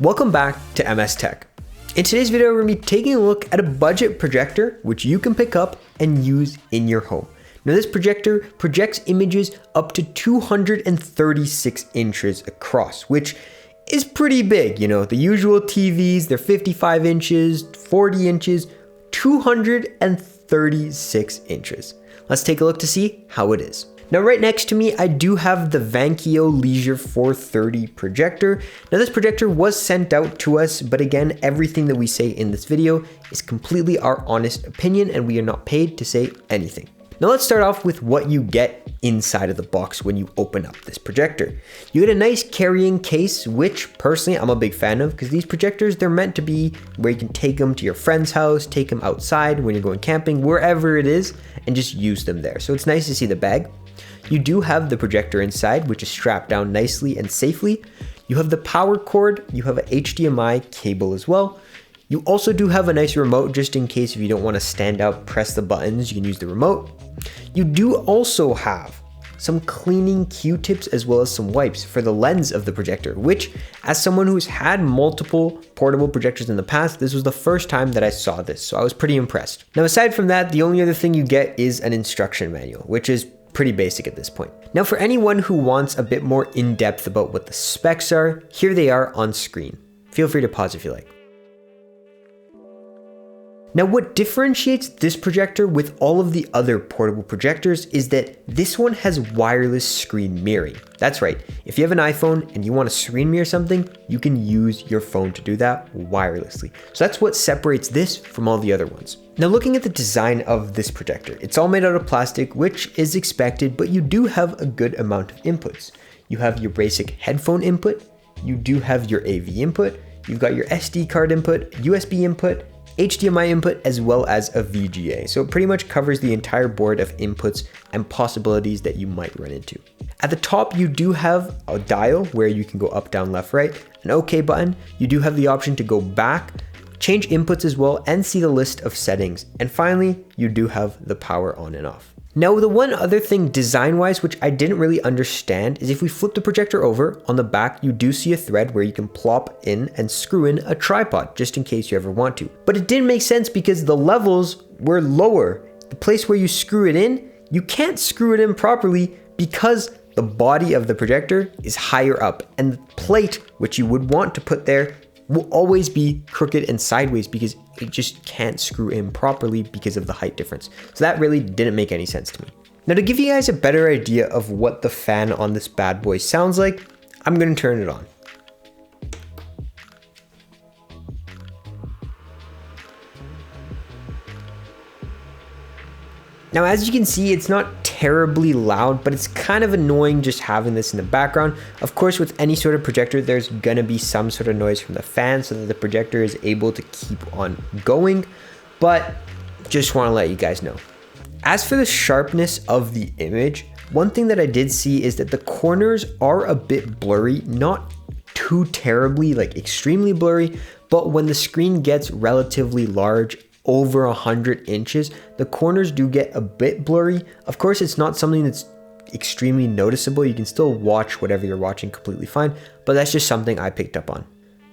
Welcome back to MS Tech. In today's video, we're going to be taking a look at a budget projector, which you can pick up and use in your home. Now this projector projects images up to 236 inches across, which is pretty big. You know, the usual TVs, they're 55 inches, 40 inches, 236 inches. Let's take a look to see how it is. Now right next to me, I do have the Vankyo Leisure 430 projector. Now this projector was sent out to us, but again, everything that we say in this video is completely our honest opinion and we are not paid to say anything. Now let's start off with what you get inside of the box when you open up this projector. You get a nice carrying case, which personally I'm a big fan of because these projectors, they're meant to be where you can take them to your friend's house, take them outside when you're going camping, wherever it is, and just use them there. So it's nice to see the bag. You do have the projector inside, which is strapped down nicely and safely. You have the power cord, you have an HDMI cable as well. You also do have a nice remote just in case if you don't want to stand up, press the buttons, you can use the remote. You do also have some cleaning Q-tips as well as some wipes for the lens of the projector, which as someone who's had multiple portable projectors in the past, this was the first time that I saw this, so I was pretty impressed. Now aside from that, the only other thing you get is an instruction manual, which is pretty basic at this point. Now for anyone who wants a bit more in-depth about what the specs are, here they are on screen. Feel free to pause if you like. Now what differentiates this projector with all of the other portable projectors is that this one has wireless screen mirroring. That's right, if you have an iPhone and you want to screen mirror something, you can use your phone to do that wirelessly. So that's what separates this from all the other ones. Now looking at the design of this projector, it's all made out of plastic, which is expected, but you do have a good amount of inputs. You have your basic headphone input, you do have your AV input, you've got your SD card input, USB input, HDMI input, as well as a VGA. So it pretty much covers the entire board of inputs and possibilities that you might run into. At the top, you do have a dial where you can go up, down, left, right, an OK button. You do have the option to go back, change inputs as well, and see the list of settings. And finally, you do have the power on and off. Now, the one other thing design-wise, which I didn't really understand, is if we flip the projector over, on the back, you do see a thread where you can plop in and screw in a tripod, just in case you ever want to. But it didn't make sense because the levels were lower. The place where you screw it in, you can't screw it in properly because the body of the projector is higher up, and the plate, which you would want to put there, will always be crooked and sideways because it just can't screw in properly because of the height difference. So that really didn't make any sense to me. Now to give you guys a better idea of what the fan on this bad boy sounds like, I'm gonna turn it on. Now, as you can see, it's not terribly loud, but it's kind of annoying just having this in the background. Of course, with any sort of projector, there's gonna be some sort of noise from the fan so that the projector is able to keep on going, but just wanna let you guys know. As for the sharpness of the image, one thing that I did see is that the corners are a bit blurry, not too terribly, like extremely blurry, but when the screen gets relatively large, over 100 inches, the corners do get a bit blurry. Of course, it's not something that's extremely noticeable. You can still watch whatever you're watching completely fine, but that's just something I picked up on.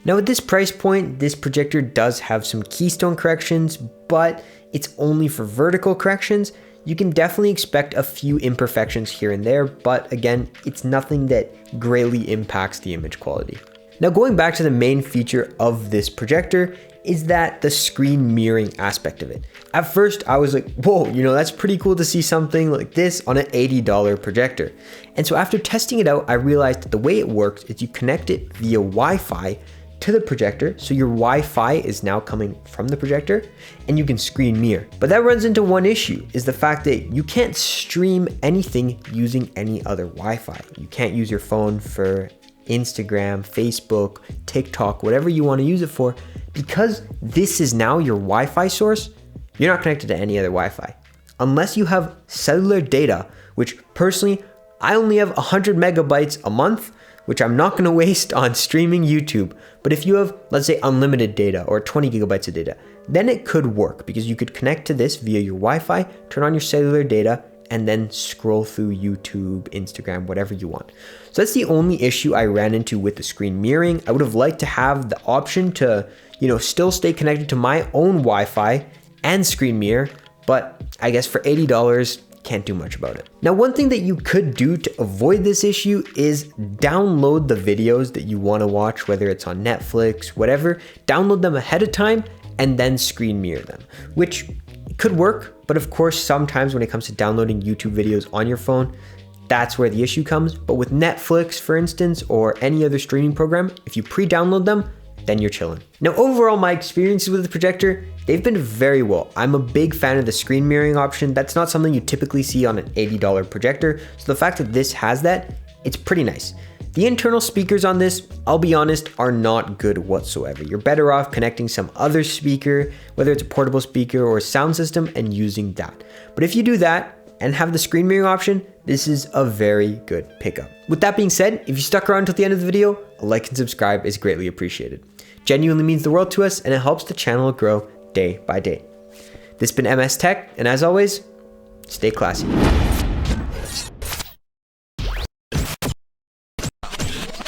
Now at this price point, this projector does have some keystone corrections, but it's only for vertical corrections. You can definitely expect a few imperfections here and there, but again, it's nothing that greatly impacts the image quality. Now going back to the main feature of this projector is that the screen mirroring aspect of it. At first I was like, whoa, you know, that's pretty cool to see something like this on an $80 projector. And so after testing it out, I realized that the way it works is you connect it via Wi-Fi to the projector. So your Wi-Fi is now coming from the projector and you can screen mirror. But that runs into one issue, is the fact that you can't stream anything using any other Wi-Fi. You can't use your phone for Instagram, Facebook, TikTok, whatever you want to use it for, because this is now your Wi-Fi source. You're not connected to any other Wi-Fi unless you have cellular data, which personally, I only have 100 megabytes a month, which I'm not going to waste on streaming YouTube. But if you have, let's say, unlimited data or 20 gigabytes of data, then it could work because you could connect to this via your Wi-Fi, turn on your cellular data, and then scroll through YouTube, Instagram, whatever you want. So that's the only issue I ran into with the screen mirroring. I would have liked to have the option to, still stay connected to my own Wi-Fi and screen mirror, but I guess for $80, can't do much about it. Now, one thing that you could do to avoid this issue is download the videos that you want to watch, whether it's on Netflix, whatever, download them ahead of time and then screen mirror them, which could work. But of course, sometimes when it comes to downloading YouTube videos on your phone, that's where the issue comes. But with Netflix, for instance, or any other streaming program, if you pre-download them, then you're chilling. Now, overall, my experiences with the Projector, they've been very well. I'm a big fan of the screen mirroring option. That's not something you typically see on an $80 projector. So the fact that this has that, it's pretty nice. The internal speakers on this, I'll be honest, are not good whatsoever. You're better off connecting some other speaker, whether it's a portable speaker or a sound system, and using that. But if you do that and have the screen mirroring option, this is a very good pickup. With that being said, if you stuck around until the end of the video, a like and subscribe is greatly appreciated. Genuinely means the world to us, and it helps the channel grow day by day. This has been MS Tech, and as always, stay classy.